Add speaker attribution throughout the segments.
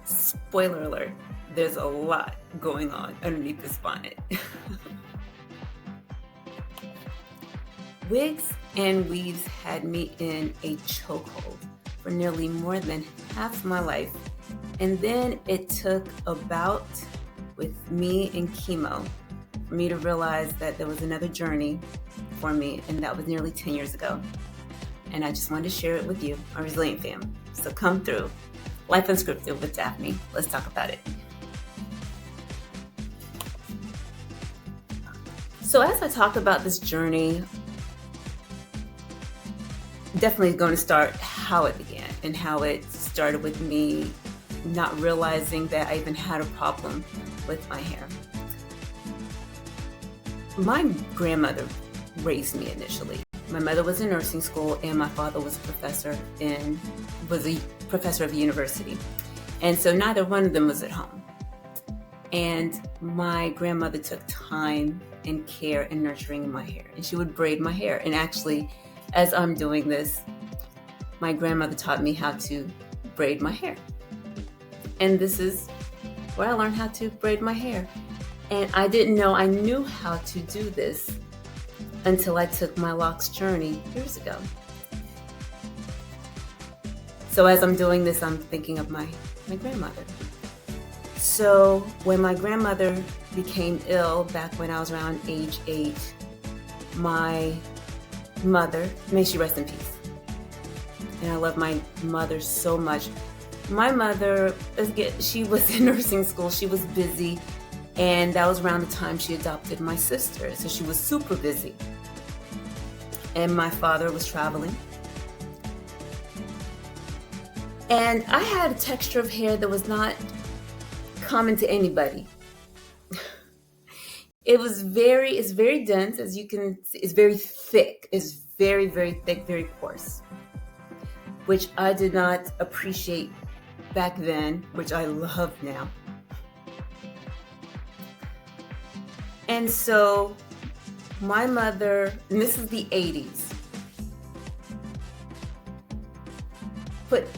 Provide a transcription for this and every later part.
Speaker 1: Spoiler alert, there's a lot going on underneath this bonnet. Wigs and weaves had me in a chokehold for nearly more than half my life. And then it took a bout with me and Chemo for me to realize that there was another journey for me, and that was nearly 10 years ago. And I just wanted to share it with you, our resilient fam. So come through. Life Unscripted with Daphne. Let's talk about it. So as I talk about this journey, definitely going to start how it began and how it started with me not realizing that I even had a problem with my hair. My grandmother raised me initially. My mother was in nursing school and my father was a professor of a university. And so neither one of them was at home. And my grandmother took time and care in nurturing my hair. And she would braid my hair. And actually, as I'm doing this, my grandmother taught me how to braid my hair. And this is where I learned how to braid my hair. And I didn't know I knew how to do this until I took my locs journey years ago. So as I'm doing this, I'm thinking of my grandmother. So when my grandmother became ill back when I was around age 8, my mother, may she rest in peace. And I love my mother so much. My mother, again, she was in nursing school, she was busy, and that was around the time she adopted my sister. So she was super busy. And my father was traveling. And I had a texture of hair that was not common to anybody. It's very dense, as you can see. It's very thick. It's very, very thick, very coarse, which I did not appreciate back then, which I love now. And so my mother, and this is the 80s,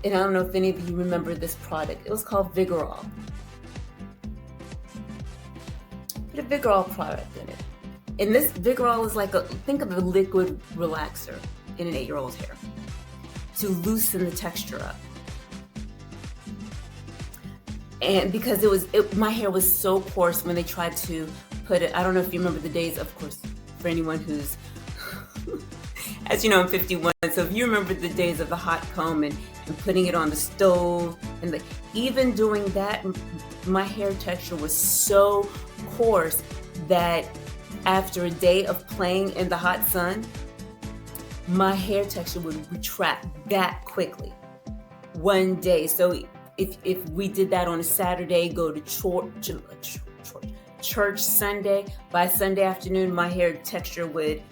Speaker 1: and I don't know if any of you remember this product. It was called Vigorol. Put a Vigorol product in it. And this Vigorol is think of a liquid relaxer in an 8-year-old's hair to loosen the texture up. And because my hair was so coarse when they tried to put it, I don't know if you remember the days, of course, for anyone who's, as you know, I'm 51, so if you remember the days of the hot comb and putting it on the stove, and even doing that, my hair texture was so coarse that after a day of playing in the hot sun, my hair texture would retract that quickly. One day. So if we did that on a Saturday, go to church Sunday, by Sunday afternoon, my hair texture would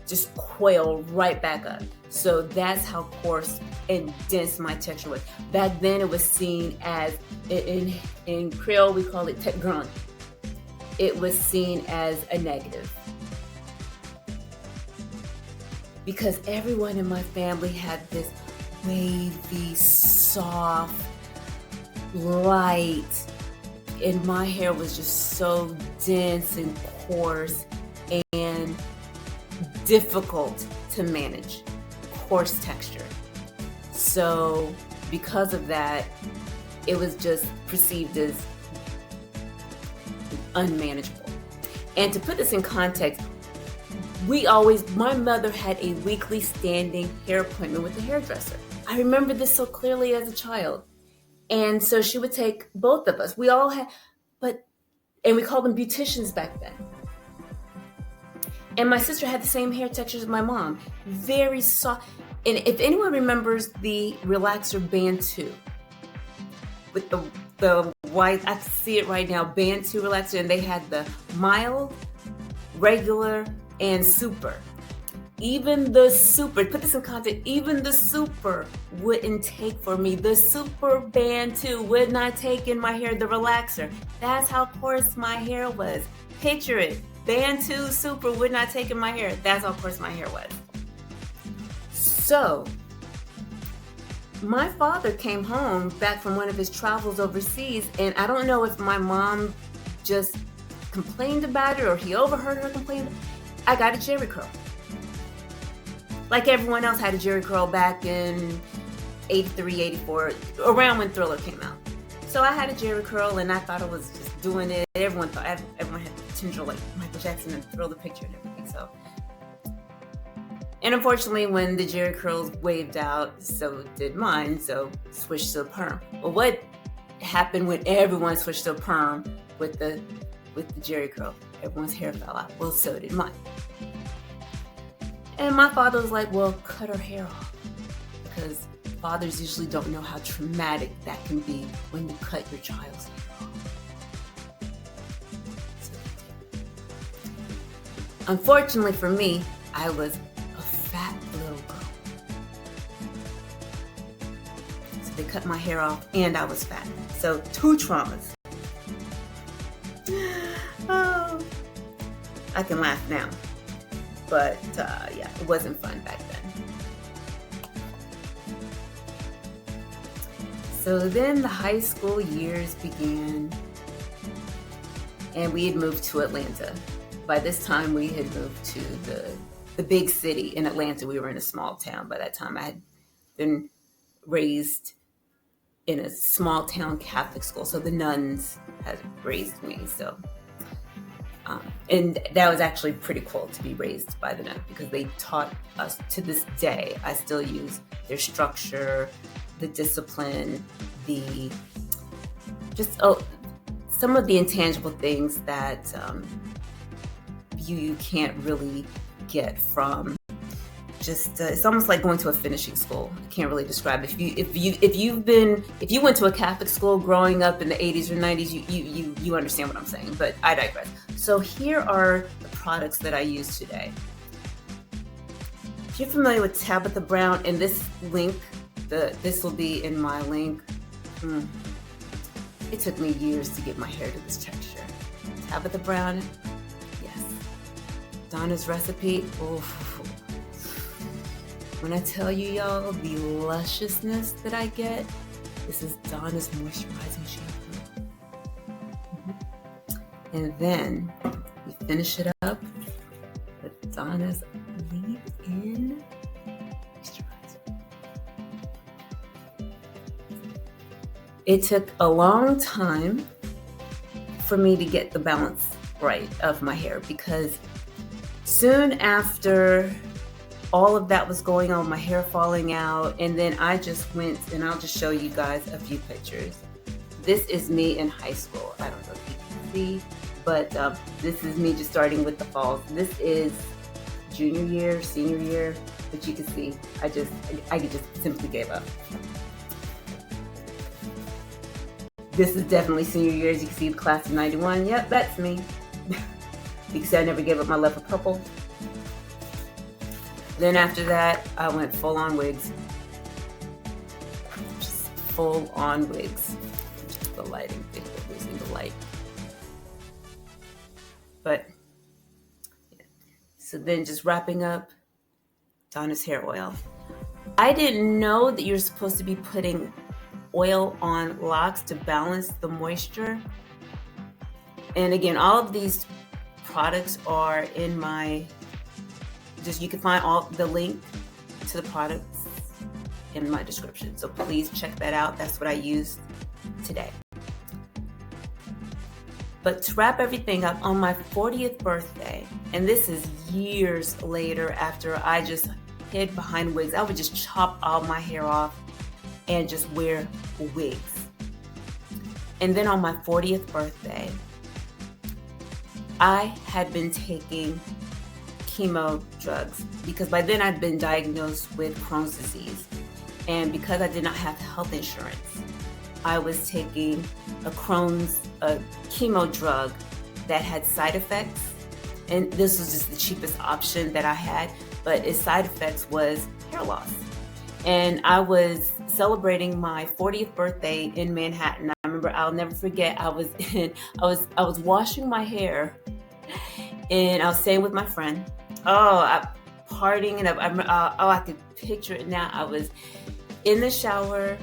Speaker 1: just coil right back up. So that's how coarse and dense my texture was. Back then it was seen as, in Creole we call it tête grande. It was seen as a negative. Because everyone in my family had this wavy, soft, light, and my hair was just so dense and coarse and difficult to manage, coarse texture. So because of that, it was just perceived as unmanageable. And to put this in context, my mother had a weekly standing hair appointment with the hairdresser. I remember this so clearly as a child. And so she would take both of us. We all had, and we called them beauticians back then. And my sister had the same hair texture as my mom, very soft. And if anyone remembers the relaxer Bantu, with the white, I can see it right now, Bantu relaxer, and they had the mild, regular, and super. Even the super, put this in context, even the super wouldn't take for me. The super Bantu would not take in my hair, the relaxer. That's how coarse my hair was. Picture it. Bantu super would not take in my hair. That's how coarse my hair was. So my father came home back from one of his travels overseas, and I don't know if my mom just complained about it or he overheard her complain. I got a jerry curl. Like everyone else had a jerry curl back in 83, 84, around when Thriller came out. So I had a jerry curl, and I thought I was just doing it. Everyone had potential like Michael Jackson and Thriller picture and everything. So, and unfortunately, when the jerry curls waved out, so did mine. So switched to a perm. Well, what happened when everyone switched to a perm with the jerry curl? Everyone's hair fell out. Well, so did mine. And my father was like, "Well, cut her hair off," because fathers usually don't know how traumatic that can be when you cut your child's hair off. So, unfortunately for me, I was a fat little girl. So they cut my hair off and I was fat. So 2 traumas. Oh, I can laugh now. But yeah, it wasn't fun back then. So then the high school years began, and we had moved to Atlanta. By this time, we had moved to the big city in Atlanta. We were in a small town. By that time, I had been raised in a small town Catholic school. So the nuns had raised me. So, and that was actually pretty cool to be raised by the nuns because they taught us, to this day, I still use their structure, the discipline, some of the intangible things that you can't really get from just it's almost like going to a finishing school. I can't really describe it. If you went to a Catholic school growing up in the 80s or 90s, you understand what I'm saying, but I digress. So here are the products that I use today. If you're familiar with Tabitha Brown, and this link, this will be in my link. It took me years to get my hair to this texture. Tabitha Brown, yes. Donna's Recipe, when I tell you, y'all, the lusciousness that I get, this is Donna's moisturizing shampoo. And then we finish it up with Donna's leave-in moisturizer. It took a long time for me to get the balance right of my hair because soon after all of that was going on, my hair falling out, and then I just went, and I'll just show you guys a few pictures. This is me in high school. I don't know if you can see, but this is me just starting with the falls. This is junior year, senior year, but you can see I just simply gave up. This is definitely senior year. As you can see, the class of 91. Yep, that's me. You can see I never gave up my love for purple. Then after that, I went full on wigs. Just full on wigs. Just the lighting thing, we're losing the light. But, yeah. So then just wrapping up, Donna's hair oil. I didn't know that you're supposed to be putting oil on locks to balance the moisture. And again, all of these products are in my, you can find all the link to the products in my description. So please check that out. That's what I used today. But to wrap everything up, on my 40th birthday, and this is years later after I just hid behind wigs, I would just chop all my hair off and just wear wigs. And then on my 40th birthday, I had been taking chemo drugs because by then I'd been diagnosed with Crohn's disease. And because I did not have health insurance, I was taking a chemo drug that had side effects. And this was just the cheapest option that I had, but its side effects was hair loss. And I was celebrating my 40th birthday in Manhattan. I remember, I'll never forget, I was washing my hair and I was staying with my friend. I partying, and I could picture it now. I was in the shower.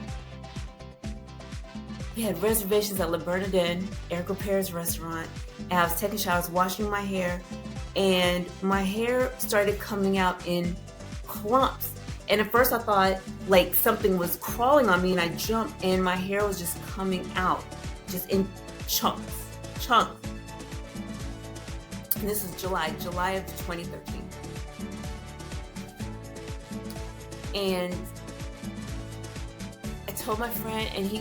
Speaker 1: We had reservations at Le Bernardin, Eric Repair's restaurant, and I was taking showers, washing my hair, and my hair started coming out in clumps. And at first I thought like something was crawling on me, and I jumped and my hair was just coming out, just in chunks. And this is July of 2013. And I told my friend, and he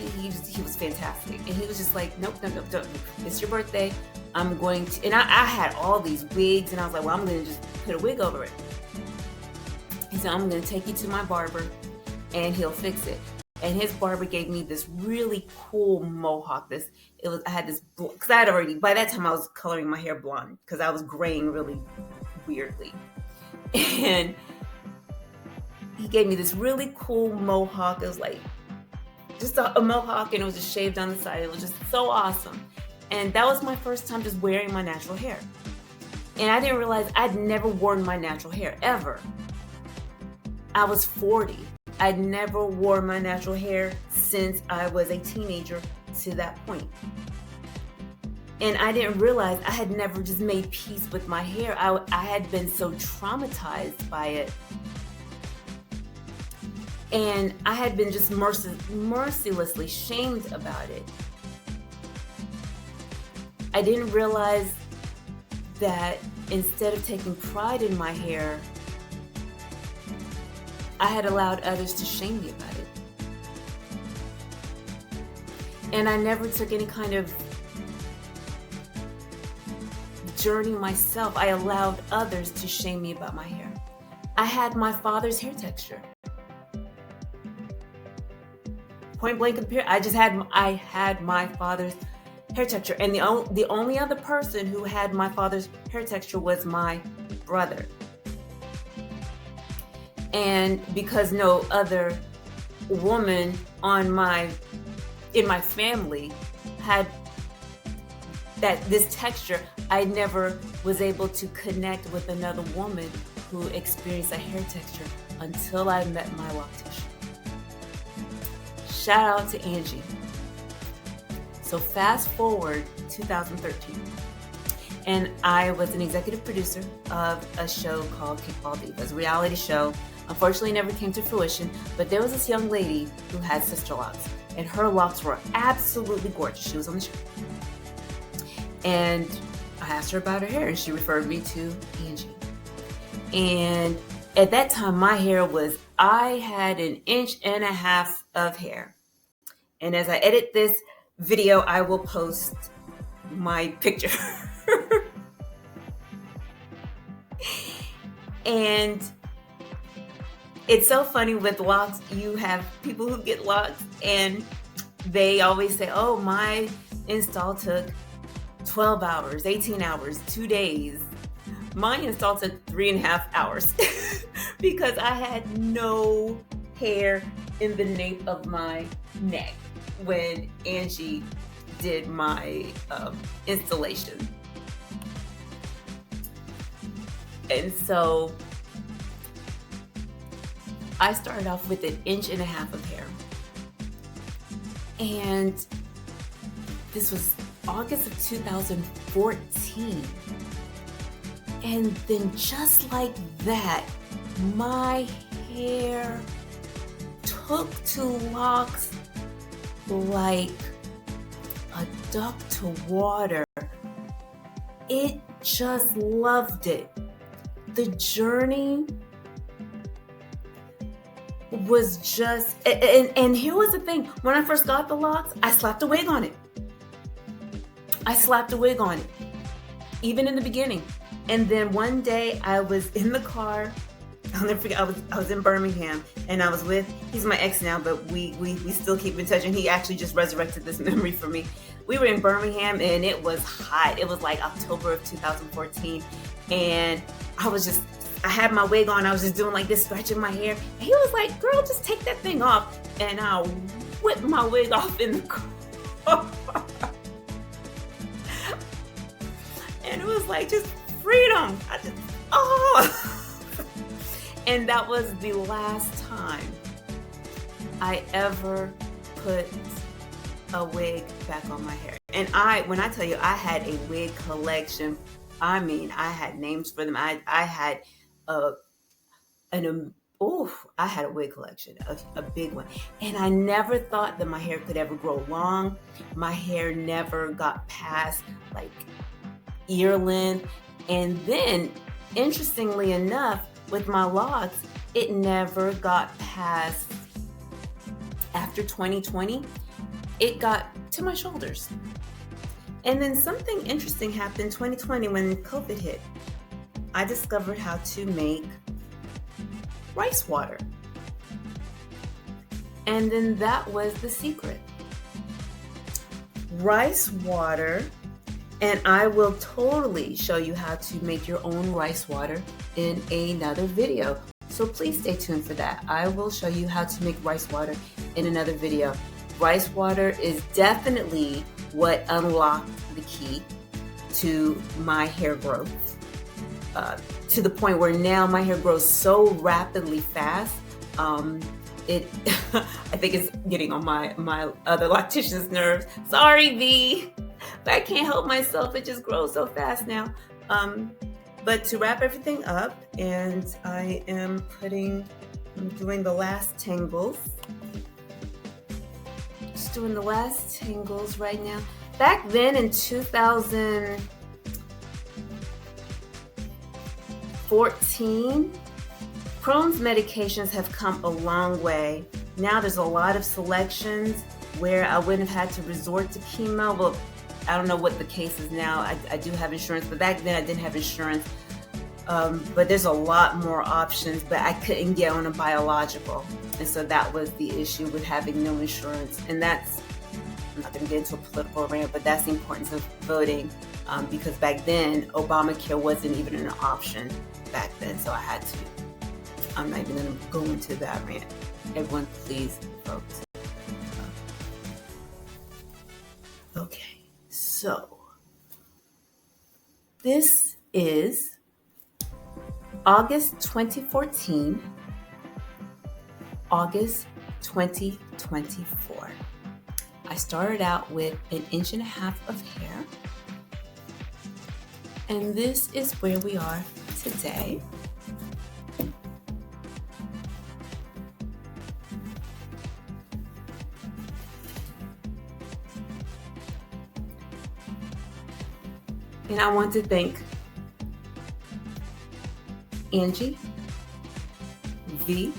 Speaker 1: was fantastic. And he was just like, nope, don't. It's your birthday. I'm going to, and I had all these wigs, and I was like, well, I'm going to just put a wig over it. He said, I'm going to take you to my barber, and he'll fix it. And his barber gave me this really cool mohawk. I had this, because I had already, by that time I was coloring my hair blonde, because I was graying really weirdly. And he gave me this really cool mohawk. It was like just a mohawk, and it was just shaved on the side. It was just so awesome. And that was my first time just wearing my natural hair. And I didn't realize I'd never worn my natural hair, ever. I was 40. I'd never worn my natural hair since I was a teenager to that point. And I didn't realize I had never just made peace with my hair. I had been so traumatized by it. And I had been just mercilessly shamed about it. I didn't realize that instead of taking pride in my hair, I had allowed others to shame me about it. And I never took any kind of journey myself. I allowed others to shame me about my hair. I had my father's hair texture. Point blank in the period, I had my father's hair texture. And the only other person who had my father's hair texture was my brother. And because no other woman in my family had this texture, I never was able to connect with another woman who experienced a hair texture until I met my loctician. Shout out to Angie. So fast forward 2013. And I was an executive producer of a show called Kickball Divas, a reality show. Unfortunately, never came to fruition, but there was this young lady who had sister locks, and her locks were absolutely gorgeous. She was on the show. And I asked her about her hair, and she referred me to Angie. And at that time, I had 1.5 inches of hair. And as I edit this video, I will post my picture. And it's so funny with locks. You have people who get locks, and they always say, oh, my install took 12 hours, 18 hours, 2 days. My install took 3.5 hours because I had no hair in the nape of my neck when Angie did my installation. And so I started off with 1.5 inches of hair. And this was August of 2014. And then just like that, my hair took to locks like a duck to water. It just loved it. The journey was just, and here was the thing. When I first got the locks, I slapped a wig on it. Even in the beginning. And then one day I was in the car. I'll never forget, I was in Birmingham, and I was with, he's my ex now, but we still keep in touch, and he actually just resurrected this memory for me. We were in Birmingham, and it was hot. It was like October of 2014, and I had my wig on. I was just doing like this, scratching my hair. And he was like, girl, just take that thing off. And I whipped my wig off in the car. And it was like, just freedom. And that was the last time I ever put a wig back on my hair. And when I tell you I had a wig collection, I mean, I had names for them. I had a I had a wig collection, a big one. And I never thought that my hair could ever grow long. My hair never got past like ear length. And then, interestingly enough, with my locks, it never got past, after 2020, it got to my shoulders. And then something interesting happened 2020 when COVID hit. I discovered how to make rice water. And then that was the secret. Rice water, and I will totally show you how to make your own rice water in another video. So please stay tuned for that. I will show you how to make rice water in another video. Rice water is definitely what unlocked the key to my hair growth. To the point where now my hair grows so rapidly fast. I think it's getting on my other loctician's nerves. Sorry, V, but I can't help myself. It just grows so fast now. But to wrap everything up, and I'm doing the last tangles. Just doing the last tangles right now. Back then in 2014, Crohn's medications have come a long way. Now there's a lot of selections where I wouldn't have had to resort to chemo. Well, I don't know what the case is now. I do have insurance, but back then I didn't have insurance. But there's a lot more options, but I couldn't get on a biological. And so that was the issue with having no insurance. And I'm not going to get into a political rant, but that's the importance of voting. Because back then, Obamacare wasn't even an option back then. So I had to. I'm not even going to go into that rant. Everyone, please vote. Okay, so this is August 2014, August 2024. I started out with 1.5 inches of hair, and this is where we are today. And I want to thank Angie, V.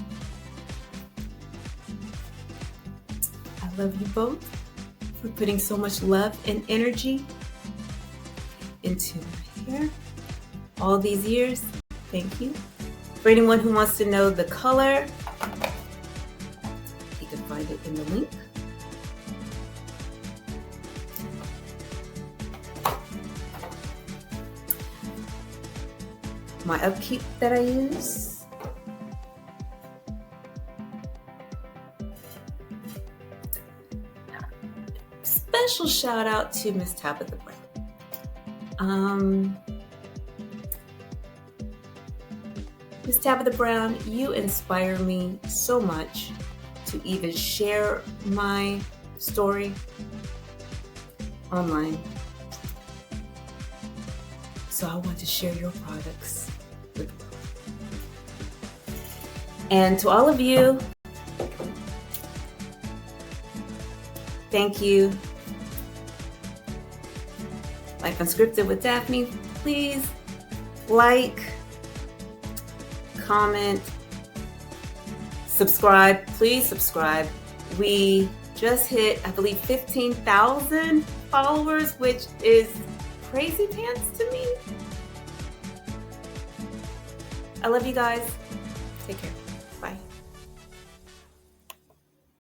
Speaker 1: I love you both for putting so much love and energy into my hair all these years. Thank you. For anyone who wants to know the color, you can find it in the link. My upkeep that I use. Special shout out to Miss Tabitha Brown. Miss Tabitha Brown, you inspire me so much to even share my story online. So I want to share your products with the world. And to all of you, thank you. Like Unscripted with Daphne, please like, comment, subscribe. Please subscribe. We just hit, I believe, 15,000 followers, which is crazy pants to me. I love you guys. Take care.